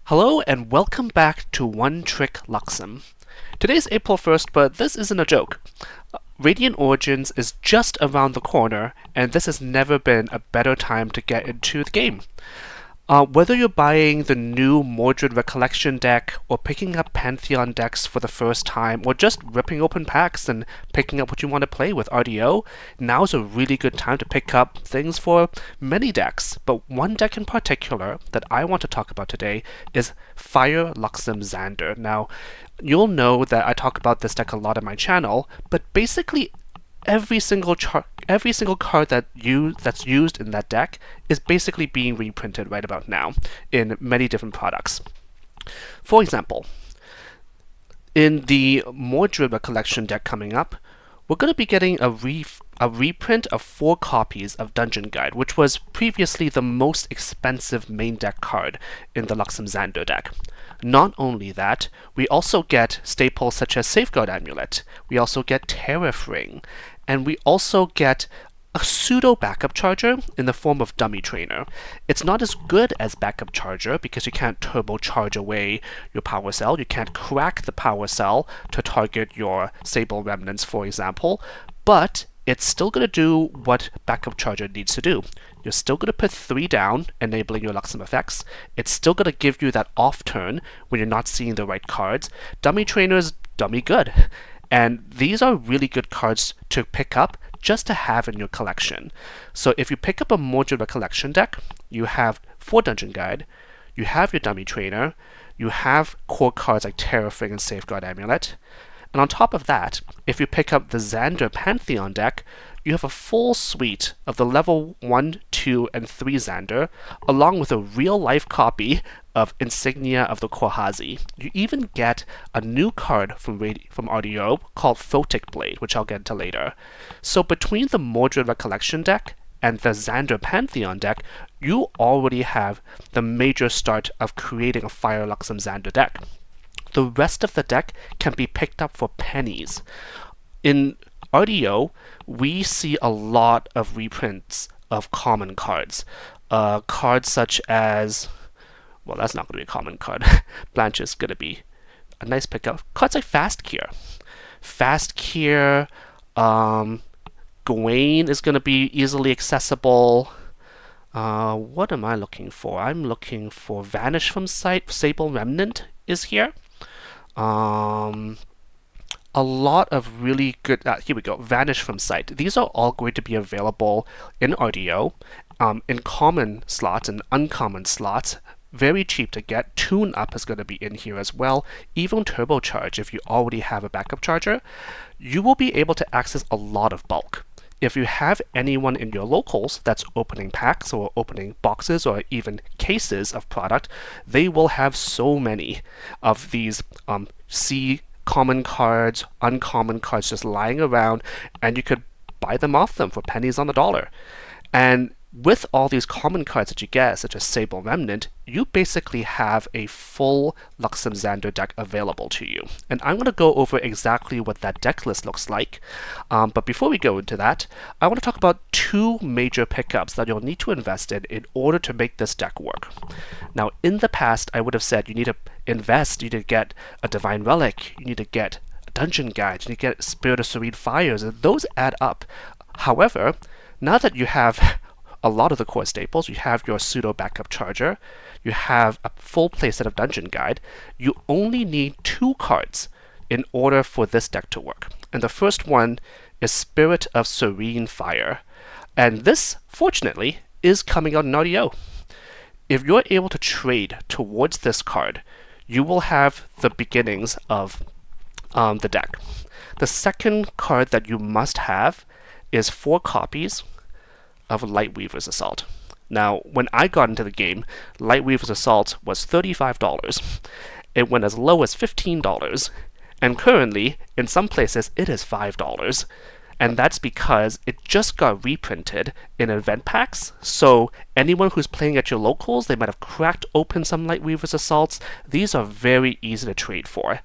Hello and welcome back to One Trick Luxem. Today's April 1st, but this isn't a joke. Radiant Origins is just around the corner, and this has never been a better time to get into the game. Whether you're buying the new Mordred Recollection deck, or picking up Pantheon decks for the first time, or just ripping open packs and picking up what you want to play with RDO, now's a really good time to pick up things for many decks. But one deck in particular that I want to talk about today is Fire Luxem Zander. Now, you'll know that I talk about this deck a lot on my channel, but basically every single card that's used in that deck is basically being reprinted right about now in many different products. For example, in the Mordred Recollection deck coming up, we're going to be getting a reprint of 4 copies of Dungeon Guide, which was previously the most expensive main deck card in the Luxem Zander deck. Not only that, we also get staples such as Safeguard Amulet, we also get Tariff Ring, and we also get a pseudo backup charger in the form of Dummy Trainer. It's not as good as backup charger because you can't turbocharge away your power cell. You can't crack the power cell to target your Sable Remnants, for example, but it's still going to do what backup charger needs to do. You're still going to put 3 down, enabling your Luxem effects. It's still going to give you that off turn when you're not seeing the right cards. Dummy Trainer is dummy good. And these are really good cards to pick up just to have in your collection. So if you pick up a Mordred Recollection deck, you have 4 Dungeon Guide, you have your Dummy Trainer, you have core cards like Tariff Ring and Safeguard Amulet, and on top of that, if you pick up the Zander Pantheon deck, you have a full suite of the level 1, 2, and 3 Zander, along with a real-life copy of Insignia of the Korhazi. You even get a new card from RDO called Photic Blade, which I'll get into later. So between the Mordred Recollection deck and the Zander Pantheon deck, you already have the major start of creating a Fire Luxem Zander deck. The rest of the deck can be picked up for pennies. In RDO, we see a lot of reprints of common cards. Cards such as, well, that's not going to be a common card. Blanche is going to be a nice pickup. Cards like Fast Cure, Gawain is going to be easily accessible. What am I looking for? I'm looking for Vanish from Sight. Sable Remnant is here. A lot of really good, here we go, Vanish from Sight. These are all going to be available in RDO, in common slots and uncommon slots. Very cheap to get. Tune Up is going to be in here as well. Even Turbocharge, if you already have a backup charger, you will be able to access a lot of bulk. If you have anyone in your locals that's opening packs or opening boxes or even cases of product, they will have so many of these common cards, uncommon cards just lying around, and you could buy them off them for pennies on the dollar. And with all these common cards that you get, such as Sable Remnant, you basically have a full Luxem Zander deck available to you. And I'm going to go over exactly what that deck list looks like. But before we go into that, I want to talk about 2 major pickups that you'll need to invest in order to make this deck work. Now, in the past, I would have said you need to invest, you need to get a Divine Relic, you need to get a Dungeon Guide, you need to get Spirit of Serene Fires, and those add up. However, now that you have a lot of the core staples, you have your pseudo backup charger, you have a full playset of Dungeon Guide, you only need 2 cards in order for this deck to work. And the first one is Spirit of Serene Fire. And this, fortunately, is coming out in RDO. If you're able to trade towards this card, you will have the beginnings of the deck. The second card that you must have is 4 copies of Lightweaver's Assault. Now, when I got into the game, Lightweaver's Assault was $35. It went as low as $15, and currently, in some places, it is $5. And that's because it just got reprinted in event packs, so anyone who's playing at your locals, they might have cracked open some Lightweaver's Assaults. These are very easy to trade for.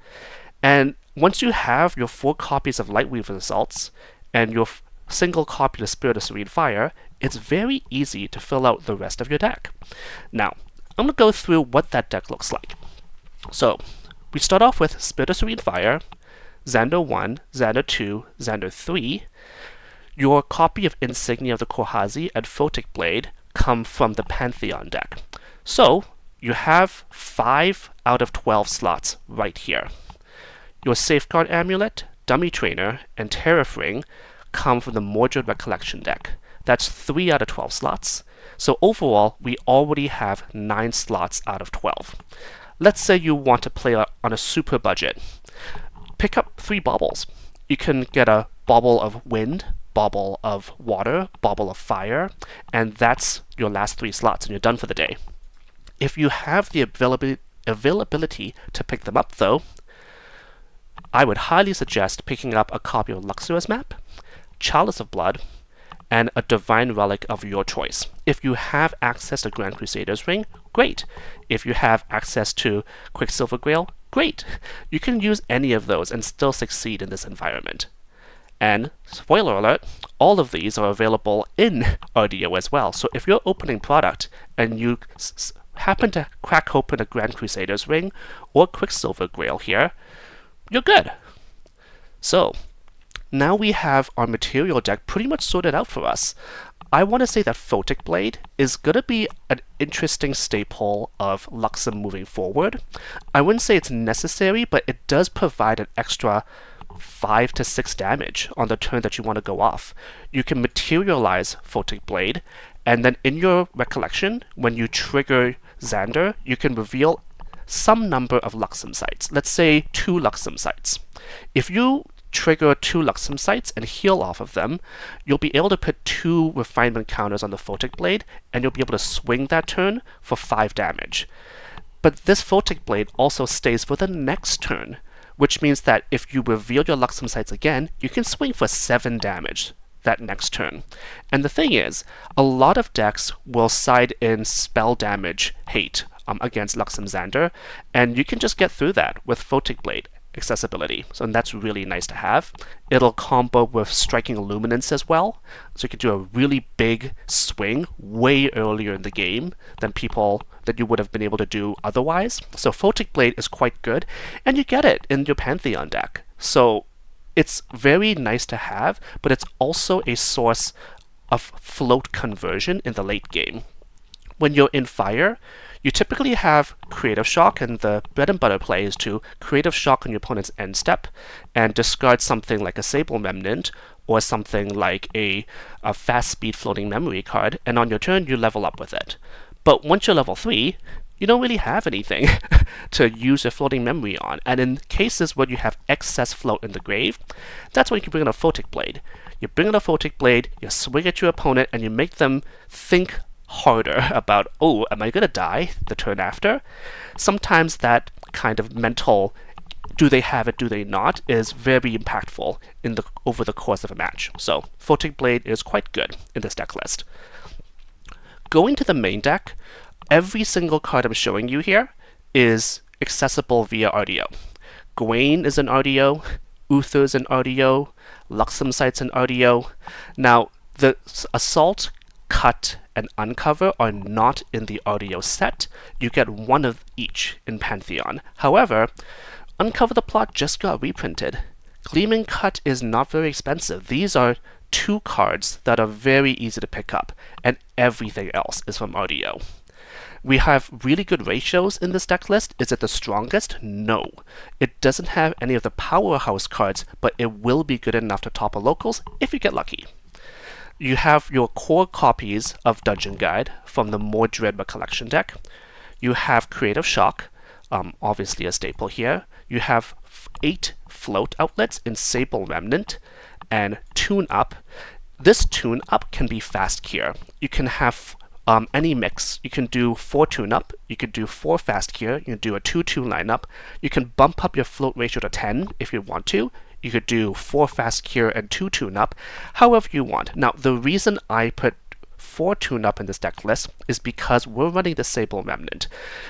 And once you have your 4 copies of Lightweaver's Assaults, and your single copy of Spirit of Serene Fire, it's very easy to fill out the rest of your deck. Now, I'm going to go through what that deck looks like. So, we start off with Spirit of Serene Fire, Zander 1, Zander 2, Zander 3. Your copy of Insignia of the Korhazi and Photic Blade come from the Pantheon deck. So, you have 5 out of 12 slots right here. Your Safeguard Amulet, Dummy Trainer, and Tariff Ring come from the Mordred Recollection deck. That's 3 out of 12 slots. So overall, we already have 9 slots out of 12. Let's say you want to play on a super budget. Pick up 3 baubles. You can get a bauble of wind, bauble of water, bauble of fire, and that's your last 3 slots, and you're done for the day. If you have the availability to pick them up, though, I would highly suggest picking up a copy of Luxor's map, Chalice of Blood, and a divine relic of your choice. If you have access to Grand Crusader's Ring, great. If you have access to Quicksilver Grail, great. You can use any of those and still succeed in this environment. And, spoiler alert, all of these are available in RDO as well. So if you're opening product and you happen to crack open a Grand Crusader's Ring or Quicksilver Grail here, you're good. So, now we have our material deck pretty much sorted out for us. I want to say that Photic Blade is going to be an interesting staple of Luxem moving forward. I wouldn't say it's necessary, but it does provide an extra 5 to 6 damage on the turn that you want to go off. You can materialize Photic Blade, and then in your recollection, when you trigger Zander, you can reveal some number of Luxem sites. Let's say 2 Luxem sites. If you trigger 2 Luxem sites and heal off of them, you'll be able to put 2 refinement counters on the Photic Blade, and you'll be able to swing that turn for 5 damage. But this Photic Blade also stays for the next turn, which means that if you reveal your Luxem sites again, you can swing for 7 damage that next turn. And the thing is, a lot of decks will side in spell damage hate against Luxem Zander, and you can just get through that with Photic Blade accessibility. So that's really nice to have. It'll combo with Striking Illuminance as well, so you can do a really big swing way earlier in the game than you would have been able to do otherwise. So Photic Blade is quite good, and you get it in your Pantheon deck. So it's very nice to have, but it's also a source of float conversion in the late game. When you're in Fire, you typically have Creative Shock, and the bread and butter play is to Creative Shock on your opponent's end step and discard something like a Sable Remnant or something like a fast speed floating memory card, and on your turn you level up with it. But once you're level 3, you don't really have anything to use your floating memory on, and in cases where you have excess float in the grave, that's when you can bring in a Photic Blade. You bring in a Photic Blade, you swing at your opponent, and you make them think harder about, oh, am I going to die the turn after? Sometimes that kind of mental, do they have it, do they not, is very impactful over the course of a match. So Photic Blade is quite good in this deck list. Going to the main deck, every single card I'm showing you here is accessible via RDO. Gawain is an RDO, Uther is an RDO, Luxem Sight's an RDO. Now, the Assault, Cut, and Uncover are not in the RDO set. You get one of each in Pantheon. However, Uncover the Plot just got reprinted. Gleaming Cut is not very expensive. These are 2 cards that are very easy to pick up, and everything else is from RDO. We have really good ratios in this deck list. Is it the strongest? No. It doesn't have any of the powerhouse cards, but it will be good enough to topple locals if you get lucky. You have your core copies of Dungeon Guide from the Mordred Recollection deck. You have Creative Shock, obviously a staple here. You have 8 float outlets in Sable Remnant and Tune Up. This Tune Up can be fast cure. You can have any mix. You can do 4 Tune Up, you could do 4 fast cure, you can do a 2-2 lineup. You can bump up your float ratio to 10 if you want to. You could do 4 fast cure and 2 tune up, however you want. Now, the reason I put 4 tune up in this deck list is because we're running the Sable Remnant,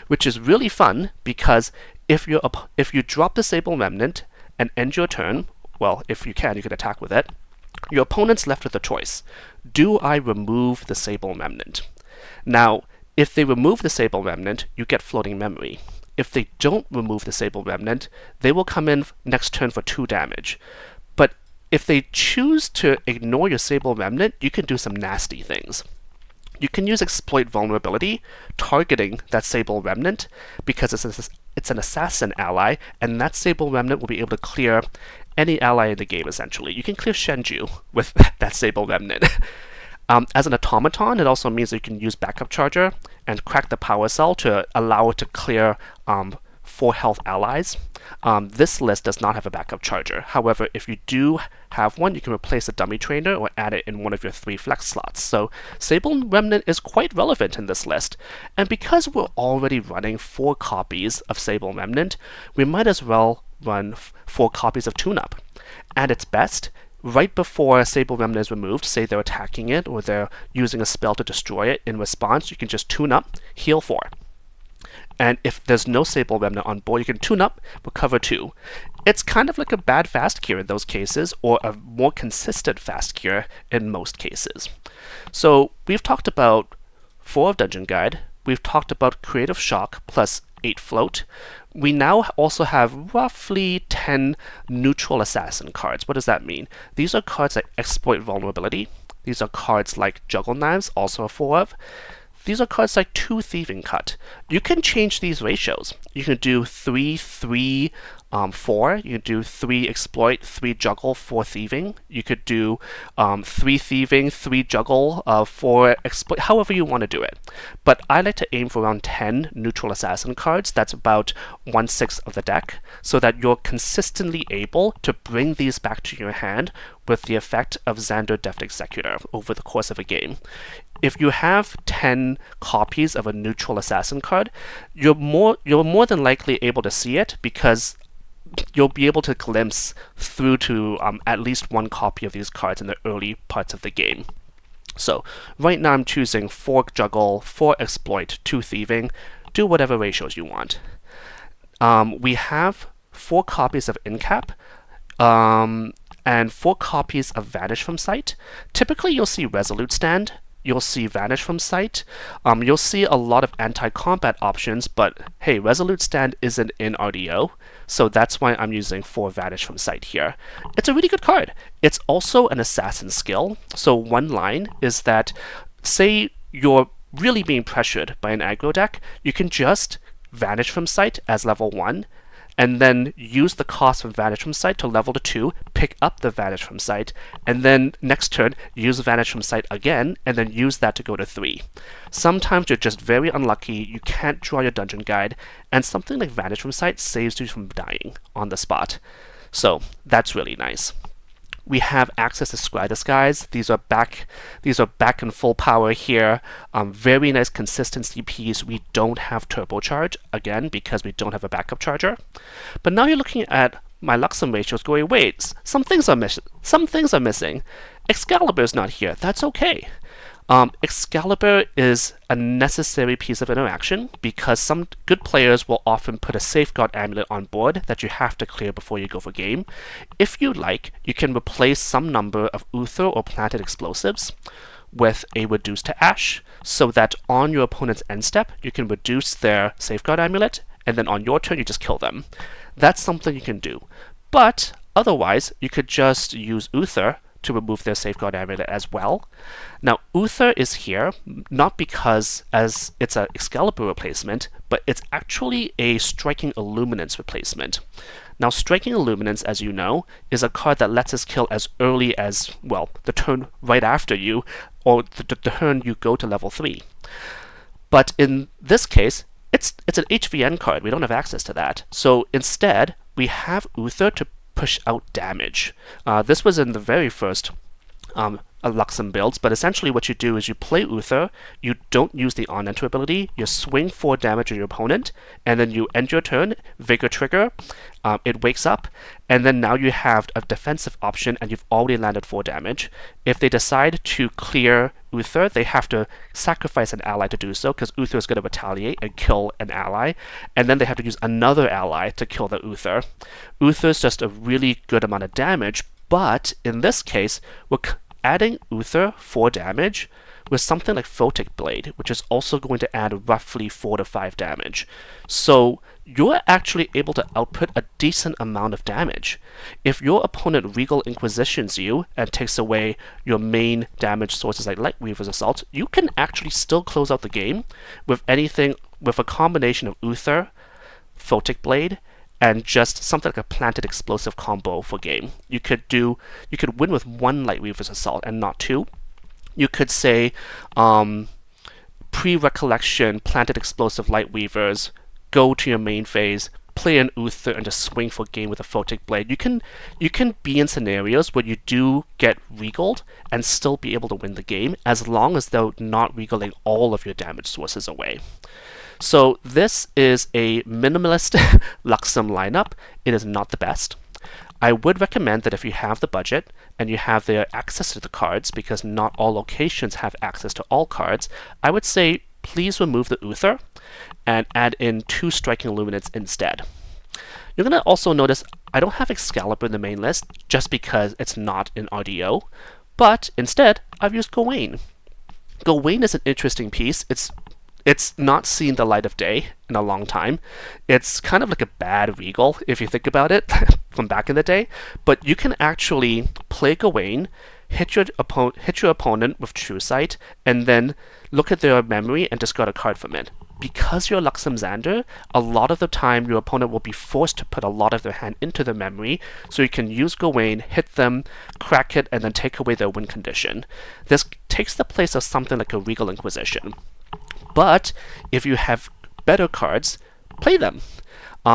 which is really fun because if you drop the Sable Remnant and end your turn, well, if you can attack with it, your opponent's left with a choice. Do I remove the Sable Remnant? Now, If they remove the Sable Remnant, you get Floating Memory. If they don't remove the Sable Remnant, they will come in next turn for 2 damage. But if they choose to ignore your Sable Remnant, you can do some nasty things. You can use Exploit Vulnerability, targeting that Sable Remnant, because it's an assassin ally, and that Sable Remnant will be able to clear any ally in the game, essentially. You can clear Shenju with that Sable Remnant. As an automaton, it also means that you can use Backup Charger and crack the power cell to allow it to clear 4 health allies. This list does not have a Backup Charger. However, if you do have one, you can replace a dummy trainer or add it in one of your 3 flex slots. So Sable Remnant is quite relevant in this list. And because we're already running 4 copies of Sable Remnant, we might as well run 4 copies of Tune-Up. At its best, right before Sable Remnant is removed, say they're attacking it or they're using a spell to destroy it, in response, you can just tune up, heal 4. And if there's no Sable Remnant on board, you can tune up, recover 2. It's kind of like a bad fast cure in those cases, or a more consistent fast cure in most cases. So we've talked about 4 of Dungeon Guide, we've talked about Creative Shock plus 8 float. We now also have roughly 10 neutral assassin cards. What does that mean? These are cards that exploit vulnerability. These are cards like Juggle Knives, also a 4 of. These are cards like 2 Thieving Cut. You can change these ratios. You can do 3, 3, 4. You can do 3 Exploit, 3 Juggle, 4 Thieving. You could do 3 Thieving, 3 Juggle, 4 Exploit, however you want to do it. But I like to aim for around 10 neutral assassin cards. That's about 1/6 of the deck, so that you're consistently able to bring these back to your hand with the effect of Zander Deft Executor over the course of a game. If you have 10 copies of a neutral assassin card, you're more than likely able to see it, because you'll be able to glimpse through to at least 1 copy of these cards in the early parts of the game. So right now I'm choosing 4 Juggle, 4 Exploit, 2 Thieving. Do whatever ratios you want. We have 4 copies of Incap, and 4 copies of Vanish from Sight. Typically you'll see Resolute Stand, you'll see Vanish from Sight, you'll see a lot of anti-combat options, but hey, Resolute Stand isn't in RDO, so that's why I'm using 4 Vanish from Sight here. It's a really good card. It's also an assassin skill, so one line is that, say you're really being pressured by an aggro deck, you can just Vanish from Sight as level 1, and then use the cost of Vanish from Sight to level to 2, pick up the Vanish from Sight, and then next turn use Vanish from Sight again, and then use that to go to 3. Sometimes you're just very unlucky, you can't draw your Dungeon Guide, and something like Vanish from Sight saves you from dying on the spot. So that's really nice. We have access to Scry Disguise. These are back in full power here. Very nice consistent CPs. We don't have turbocharge, again, because we don't have a backup charger. But now you're looking at my Luxem ratios going, wait, some things are missing. Excalibur's not here. That's okay. Excalibur is a necessary piece of interaction, because some good players will often put a Safeguard Amulet on board that you have to clear before you go for game. If you like, you can replace some number of Uther or Planted Explosives with a Reduce to Ash, so that on your opponent's end step, you can reduce their Safeguard Amulet, and then on your turn, you just kill them. That's something you can do. But otherwise, you could just use Uther to remove their Safeguard Amulet as well. Now, Uther is here, not because as it's an Excalibur replacement, but it's actually a Striking Illuminance replacement. Now, Striking Illuminance, as you know, is a card that lets us kill as early as, well, the turn right after you, or the turn you go to level 3. But in this case, it's an HVN card. We don't have access to that. So instead, we have Uther to push out damage. This was in the very first Luxem builds, but essentially what you do is you play Uther, you don't use the on-enter ability, you swing 4 damage at your opponent, and then you end your turn, Vigor trigger, it wakes up, and then now you have a defensive option and you've already landed 4 damage. If they decide to clear Uther, they have to sacrifice an ally to do so, because Uther is going to retaliate and kill an ally, and then they have to use another ally to kill the Uther. Uther is just a really good amount of damage, but in this case, adding Uther 4 damage with something like Photic Blade, which is also going to add roughly 4 to 5 damage. So you're actually able to output a decent amount of damage. If your opponent Regal Inquisitions you and takes away your main damage sources like Lightweaver's Assault, you can actually still close out the game with anything with a combination of Uther, Photic Blade, and just something like a Planted Explosive combo for game. You could win with 1 Lightweaver's Assault and not 2. You could say pre-Recollection, Planted Explosive Lightweavers, go to your main phase, play an Uther, and just swing for game with a Photic Blade. You can be in scenarios where you do get regaled and still be able to win the game, as long as they're not regaling all of your damage sources away. So this is a minimalist Luxem lineup. It is not the best. I would recommend that if you have the budget and you have the access to the cards, because not all locations have access to all cards, I would say please remove the Uther and add in 2 Striking Illuminates instead. You're going to also notice I don't have Excalibur in the main list just because it's not in RDO, but instead I've used Gawain. Gawain is an interesting piece. It's not seen the light of day in a long time. It's kind of like a bad Regal, if you think about it, from back in the day. But you can actually play Gawain, hit your opponent with True Sight, and then look at their memory and discard a card from it. Because you're Luxem Zander, a lot of the time your opponent will be forced to put a lot of their hand into the memory, so you can use Gawain, hit them, crack it, and then take away their win condition. This takes the place of something like a Regal Inquisition. But if you have better cards, play them.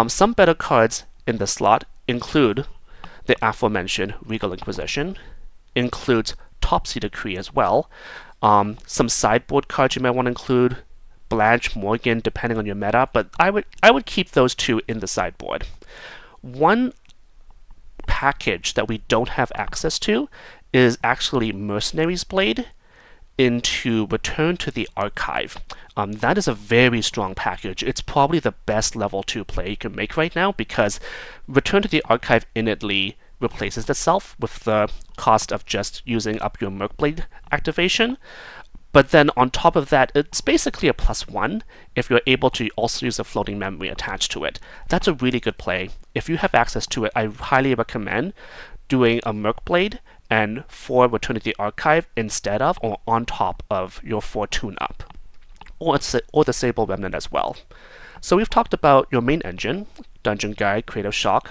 Some better cards in the slot include the aforementioned Regal Inquisition, includes Topsy Decree as well. Some sideboard cards you might want to include, Blanche, Morgan, depending on your meta, but I would keep those 2 in the sideboard. One package that we don't have access to is actually Mercenary's Blade into Return to the Archive. That is a very strong package. It's probably the best level 2 play you can make right now, because Return to the Archive innately replaces itself with the cost of just using up your Mercblade activation. But then on top of that, it's basically a +1 if you're able to also use a floating memory attached to it. That's a really good play. If you have access to it, I highly recommend doing a Mercblade and 4 Return to the Archive instead of or on top of your 4 tune-up, or the Sable Remnant as well. So we've talked about your main engine, Dungeon Guide, Creative Shock,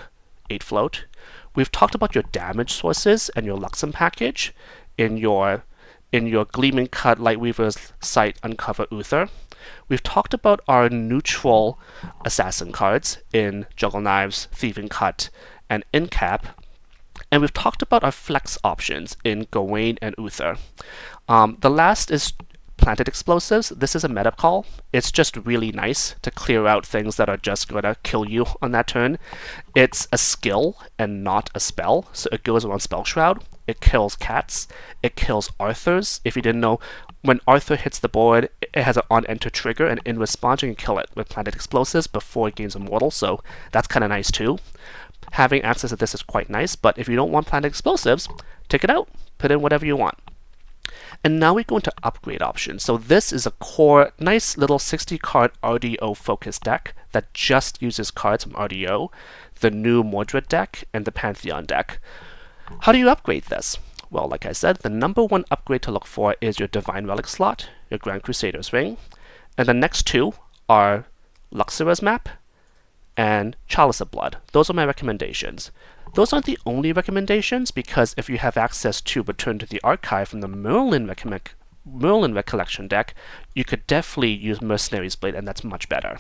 8 float. We've talked about your damage sources and your Luxem package in your Gleaming Cut, Lightweaver's Sight, Uncover, Uther. We've talked about our neutral assassin cards in Juggle Knives, Thieving Cut, and Incap. And we've talked about our flex options in Gawain and Uther. The last is Planted Explosives. This is a meta call. It's just really nice to clear out things that are just going to kill you on that turn. It's a skill and not a spell, so it goes around Spell Shroud. It kills cats. It kills Arthurs. If you didn't know, when Arthur hits the board, it has an on-enter trigger, and in response you can kill it with Planted Explosives before it gains Immortal, so that's kind of nice too. Having access to this is quite nice, but if you don't want Planted Explosives, take it out, put in whatever you want. And now we go into upgrade options. So this is a core, nice little 60-card RDO focused deck that just uses cards from RDO, the new Mordred deck, and the Pantheon deck. How do you upgrade this? Well, like I said, the number 1 upgrade to look for is your Divine Relic slot, your Grand Crusader's Ring, and the next 2 are Luxera's Map and Chalice of Blood. Those are my recommendations. Those aren't the only recommendations, because if you have access to Return to the Archive from the Merlin Recollection deck, you could definitely use Mercenary's Blade, and that's much better.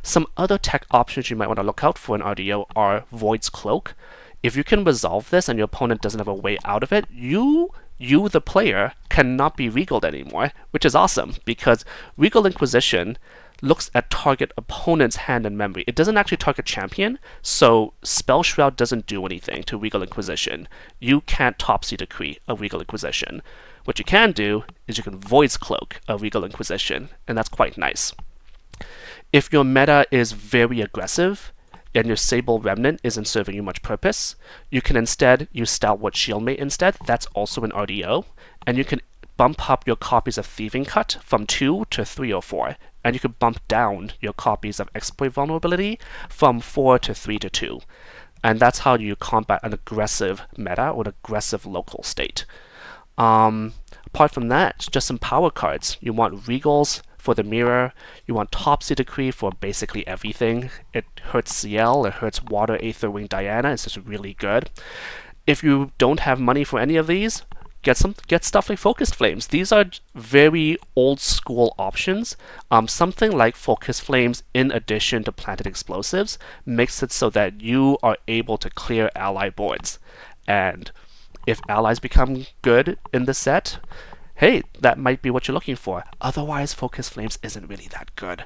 Some other tech options you might want to look out for in RDO are Void's Cloak. If you can resolve this and your opponent doesn't have a way out of it, you the player, cannot be regaled anymore, which is awesome, because Regal Inquisition looks at target opponent's hand and memory. It doesn't actually target champion, so Spell Shroud doesn't do anything to Regal Inquisition. You can't Topsy Decree a Regal Inquisition. What you can do is you can Void's Cloak a Regal Inquisition, and that's quite nice. If your meta is very aggressive, and your Sable Remnant isn't serving you much purpose, you can instead use Stalwart Shieldmate instead. That's also an RDO. And you can bump up your copies of Thieving Cut from 2 to 3 or 4. And you can bump down your copies of Exploit Vulnerability from 4 to 3 to 2. And that's how you combat an aggressive meta or an aggressive local state. Apart from that, just some power cards. You want Regals for the mirror. You want Topsy Decree for basically everything. It hurts CL, it hurts Water Aetherwing Diana. It's just really good. If you don't have money for any of these, get stuff like Focused Flames. These are very old school options. Something like Focused Flames in addition to Planted Explosives makes it so that you are able to clear ally boards. And if allies become good in the set, hey, that might be what you're looking for. Otherwise, Focused Flames isn't really that good.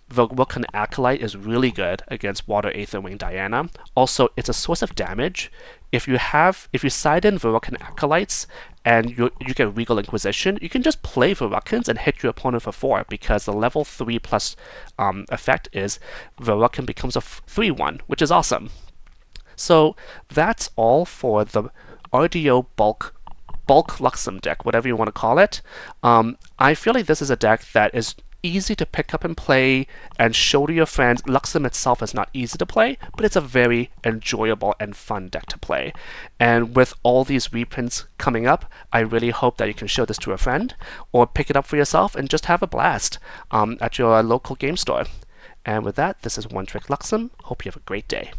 Vulcan Acolyte is really good against Water Aetherwing Diana. Also, it's a source of damage. If you side in Vulcan Acolytes and you get Regal Inquisition, you can just play Vulcans and hit your opponent for 4 because the level 3 plus effect is Vulcan becomes a 3/1, which is awesome. So that's all for the RDO bulk Luxem deck, whatever you want to call it. I feel like this is a deck that is easy to pick up and play and show to your friends. Luxem itself is not easy to play, but it's a very enjoyable and fun deck to play. And with all these reprints coming up, I really hope that you can show this to a friend or pick it up for yourself and just have a blast at your local game store. And with that, this is One Trick Luxem. Hope you have a great day.